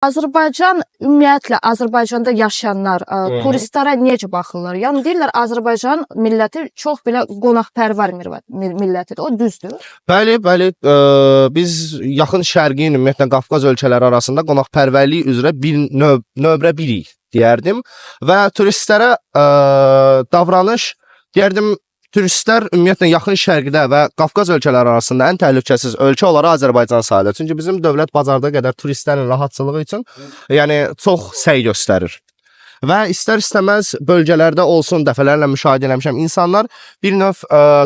Azərbaycan ümumiyyətlə Azərbaycanda yaşayanlar turistlərə necə baxırlar? Yəni deyirlər Azərbaycan milləti çox belə qonaqpərvər millətidir. O düzdür? Bəli, bəli. Biz yaxın şərqin, ümumiyyətlə Qafqaz ölkələri arasında qonaqpərvərlik üzrə nömrə birik deyərdim və turistlərə davranış deyərdim. Turistlər ümumiyyətlə yaxın şərqdə və Qafqaz ölkələri arasında ən təhlükəsiz ölkə olaraq Azərbaycan sayılır. Çünki bizim dövlət bacardığı qədər turistlərin rahatçılığı üçün çox səy göstərir. Və istər-istəməz bölgələrdə olsun, dəfələrlə müşahidə eləmişəm. İnsanlar bir növ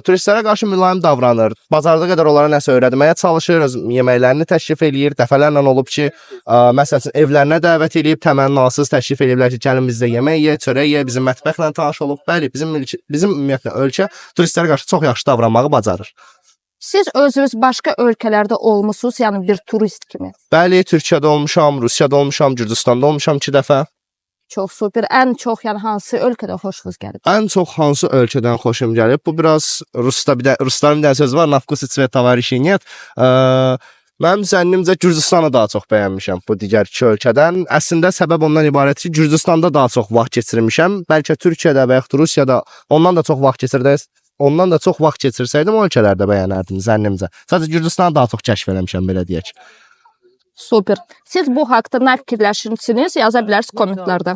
turistlərə qarşı mülayim davranır. Bacardığı qədər onlara nəsə öyrətməyə çalışır, yeməklərini təklif eləyir. Dəfələrlə olub ki, məsələn, evlərinə dəvət eləyib, təmənnasız təklif eləyiblər ki, gəlin bizdə yemək ye, çörək ye, bizim mətbəxlə tanış olub. Bəli, bizim ümumiyyətlə ölkə turistlərə qarşı çox yaxşı davranmağı bacarır. Siz özünüz başqa ölkələrdə olmusunuz, yəni bir turist kimi? Bəli, Türkiyədə olmuşam, Rusiyada olmuşam, Gürcüstanda olmuşam 2 dəfə. Çox super. Ən çox yəni hansı ölkədən xoşunuz gəlib? Ən çox hansı ölkədən xoşum gəlib? Bu biraz rusların bir söz var, "Na vkus и цвет товарищей нет". Mənim zənnimcə Gürcüstanı daha çox bəyənmişəm bu digər 2 ölkədən. Əslində səbəb ondan ibarət ki, Gürcüstanda daha çox vaxt keçirmişəm. Bəlkə Türkiyədə və yaxud Rusiyada ondan da çox vaxt keçirsəydim o ölkələrdə bəyənərdim zənnimcə. Sadəcə Gürcüstanı daha çox kəşf eləmişəm, belə deyək. Super. Siz bu haqda nə fikirləşirsiniz? Yaza bilərsiniz kommentlərdə.